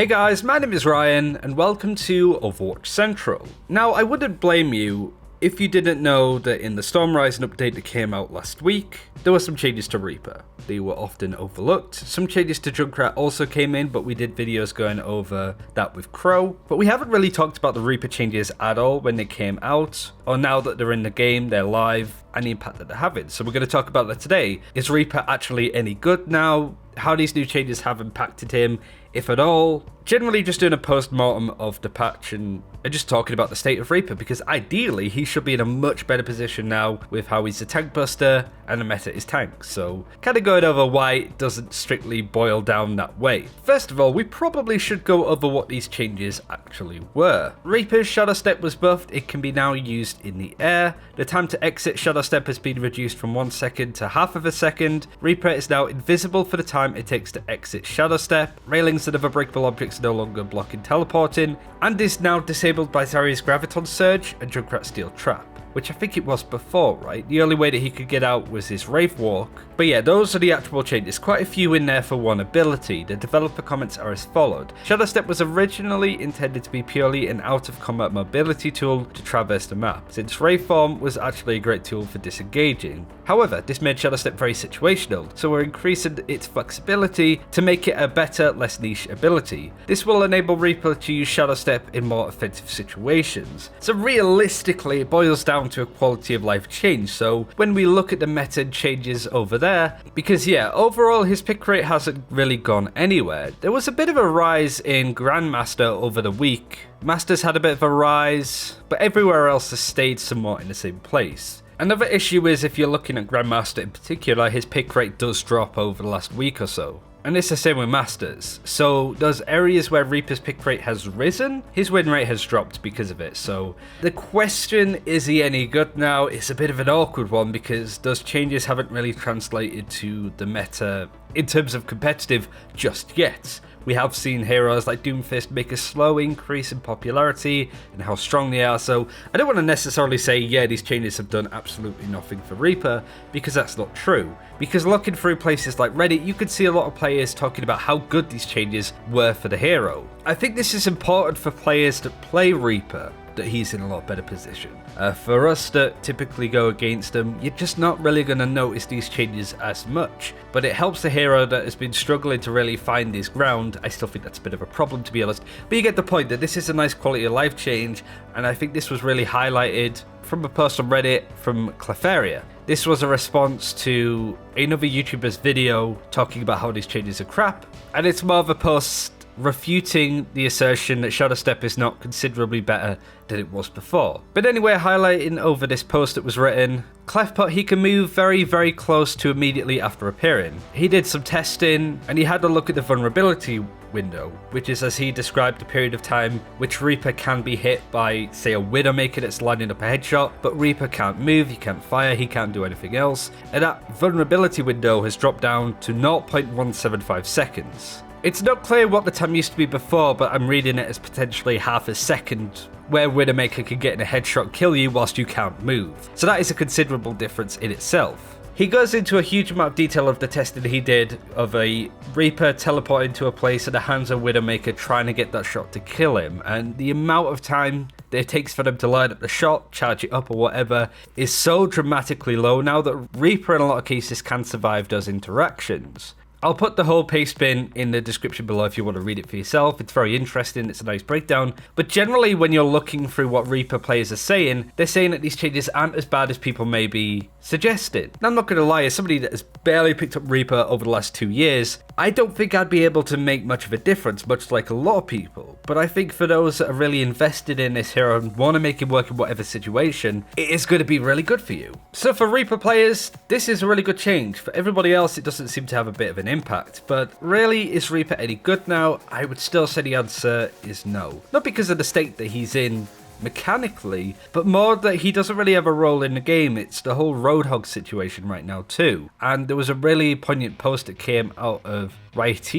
Hey guys, my name is Ryan, and welcome to Overwatch Central. Now, I wouldn't blame you if you didn't know that in the Storm Rising update that came out last week, there were some changes to Reaper. They were often overlooked. Some changes to Junkrat also came in, but we did videos going over that with Crow. But we haven't really talked about the Reaper changes at all when they came out, or now that they're in the game, they're live, and the impact that they're having. So we're going to talk about that today. Is Reaper actually any good now? How these new changes have impacted him, if at all. Generally just doing a post-mortem of the patch and just talking about the state of Reaper, because ideally he should be in a much better position now with how he's a tank buster and the meta is tanks. So kind of going over why it doesn't strictly boil down that way. First of all, we probably should go over what these changes actually were. Reaper's Shadow Step was buffed. It can be now used in the air. The time to exit Shadow Step has been reduced from 1 second to half of a second. Reaper is now invisible for the time it takes to exit Shadow Step. Railings and other breakable objects no longer blocking teleporting, and is now disabled by Zarya's Graviton Surge and Junkrat's Steel Trap, which I think it was before, right? The only way that he could get out was his Wraith Walk. But yeah, those are the actual changes. Quite a few in there for one ability. The developer comments are as followed. Shadow Step was originally intended to be purely an out-of-combat mobility tool to traverse the map, since Wraith Form was actually a great tool for disengaging. However, this made Shadow Step very situational, so we're increasing its flexibility to make it a better, less niche ability. This will enable Reaper to use Shadow Step in more offensive situations. So realistically, it boils down to a quality of life change. So when we look at the meta changes over there, because yeah, overall his pick rate hasn't really gone anywhere. There was a bit of a rise in Grandmaster over the week. Masters had a bit of a rise, but everywhere else has stayed somewhat in the same place. Another issue is if you're looking at Grandmaster in particular, his pick rate does drop over the last week or so. And it's the same with Masters. So those areas where Reaper's pick rate has risen, his win rate has dropped because of it. So the question, is he any good now? It's a bit of an awkward one because those changes haven't really translated to the meta in terms of competitive just yet. We have seen heroes like Doomfist make a slow increase in popularity and how strong they are, so I don't want to necessarily say, yeah, these changes have done absolutely nothing for Reaper, because that's not true. Because looking through places like Reddit, you could see a lot of players talking about how good these changes were for the hero. I think this is important for players that play Reaper, that he's in a lot better position. For us that typically go against him, you're just not really going to notice these changes as much. But it helps the hero that has been struggling to really find his ground. I still think that's a bit of a problem, to be honest. But you get the point that this is a nice quality of life change, and I think this was really highlighted from a post on Reddit from Clefairia. This was a response to another YouTuber's video talking about how these changes are crap, and it's more of a post refuting the assertion that Shadow Step is not considerably better than it was before. But anyway, highlighting over this post that was written, Clef put he can move very, very close to immediately after appearing. He did some testing and he had a look at the vulnerability window, which is, as he described, a period of time which Reaper can be hit by, say, a Widowmaker that's lining up a headshot, but Reaper can't move, he can't fire, he can't do anything else, and that vulnerability window has dropped down to 0.175 seconds. It's not clear what the time used to be before, but I'm reading it as potentially half a second, where Widowmaker can get in a headshot kill you whilst you can't move. So that is a considerable difference in itself. He goes into a huge amount of detail of the testing he did of a Reaper teleporting to a place in the hands of Widowmaker trying to get that shot to kill him, and the amount of time that it takes for them to line up the shot, charge it up or whatever, is so dramatically low now that Reaper in a lot of cases can survive those interactions. I'll put the whole paste bin in the description below if you want to read it for yourself. It's very interesting, it's a nice breakdown. But generally, when you're looking through what Reaper players are saying, they're saying that these changes aren't as bad as people may be suggesting. Now, I'm not going to lie, as somebody that has barely picked up Reaper over the last 2 years, I don't think I'd be able to make much of a difference, much like a lot of people. But I think for those that are really invested in this hero and want to make it work in whatever situation, it is going to be really good for you. So for Reaper players, this is a really good change. For everybody else, it doesn't seem to have a bit of an impact. But really, is Reaper any good now? I would still say the answer is no. Not because of the state that he's in mechanically, but more that he doesn't really have a role in the game. It's the whole Roadhog situation right now too. And there was a really poignant post that came out of Riot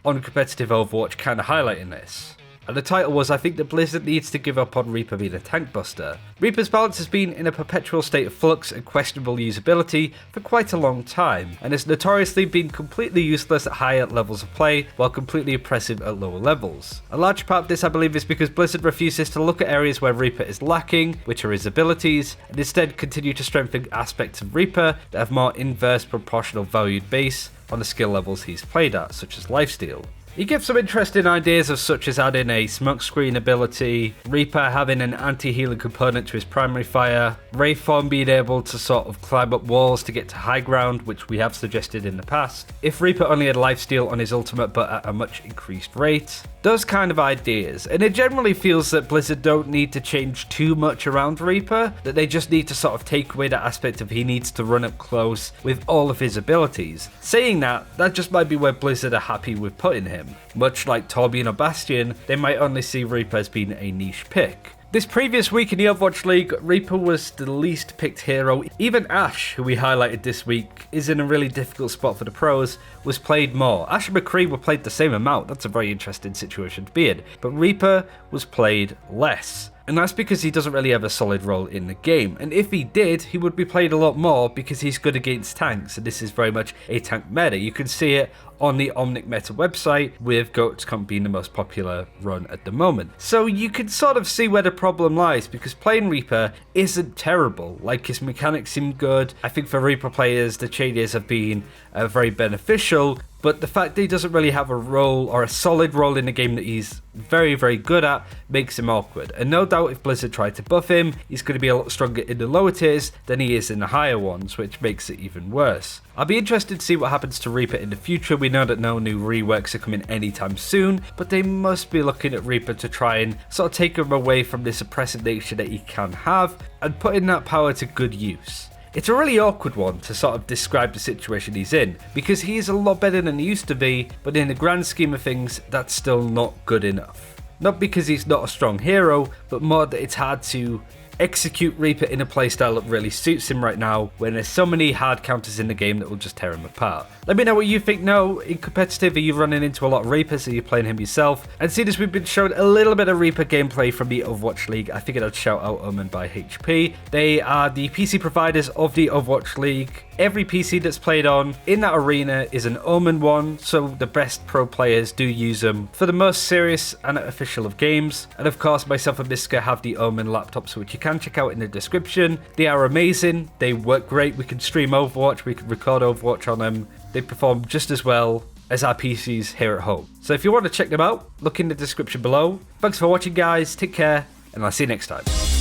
on competitive Overwatch kind of highlighting this. and the title was I think that Blizzard needs to give up on Reaper being a tank buster. Reaper's balance has been in a perpetual state of flux and questionable usability for quite a long time, and has notoriously been completely useless at higher levels of play while completely oppressive at lower levels. A large part of this I believe is because Blizzard refuses to look at areas where Reaper is lacking, which are his abilities, and instead continue to strengthen aspects of Reaper that have more inverse proportional valued base on the skill levels he's played at, such as lifesteal. He gives some interesting ideas of such as adding a smokescreen ability, Reaper having an anti-healing component to his primary fire, Wraithform being able to sort of climb up walls to get to high ground, which we have suggested in the past, if Reaper only had lifesteal on his ultimate but at a much increased rate. Those kind of ideas, and it generally feels that Blizzard don't need to change too much around Reaper, that they just need to sort of take away that aspect of he needs to run up close with all of his abilities. Saying that just might be where Blizzard are happy with putting him. Much like Torbjorn or Bastion, they might only see Reaper as being a niche pick. This previous week in the Overwatch League, Reaper was the least picked hero. Even Ashe, who we highlighted this week, is in a really difficult spot for the pros, was played more. Ashe and McCree were played the same amount, that's a very interesting situation to be in, but Reaper was played less. And that's because he doesn't really have a solid role in the game, and if he did, he would be played a lot more because he's good against tanks, and this is very much a tank meta. You can see it on the Omnic Meta website, with Goats Comp being the most popular run at the moment. So you can sort of see where the problem lies, because playing Reaper isn't terrible. Like, his mechanics seem good. I think for Reaper players, the changes have been very beneficial, but the fact that he doesn't really have a role or a solid role in the game that he's very, very good at makes him awkward. And no doubt if Blizzard tried to buff him, he's going to be a lot stronger in the lower tiers than he is in the higher ones, which makes it even worse. I'll be interested to see what happens to Reaper in the future. We know that no new reworks are coming anytime soon, but they must be looking at Reaper to try and sort of take him away from this oppressive nature that he can have and putting that power to good use. It's a really awkward one to sort of describe the situation he's in, because he's a lot better than he used to be, but in the grand scheme of things, that's still not good enough. Not because he's not a strong hero, but more that it's hard to execute Reaper in a playstyle that really suits him right now, when there's so many hard counters in the game that will just tear him apart. Let me know what you think now. In competitive, are you running into a lot of Reapers? Are you playing him yourself? And seeing as we've been shown a little bit of Reaper gameplay from the Overwatch League, I figured I'd shout out Omen by HP. They are the PC providers of the Overwatch League. Every PC that's played on in that arena is an Omen one, so the best pro players do use them for the most serious and official of games. And of course, myself and Miska have the Omen laptops, which you can check out in the description. They are amazing, they work great, we can stream Overwatch, we can record Overwatch on them. They perform just as well as our PCs here at home. So if you want to check them out, look in the description below. Thanks for watching guys, take care, and I'll see you next time.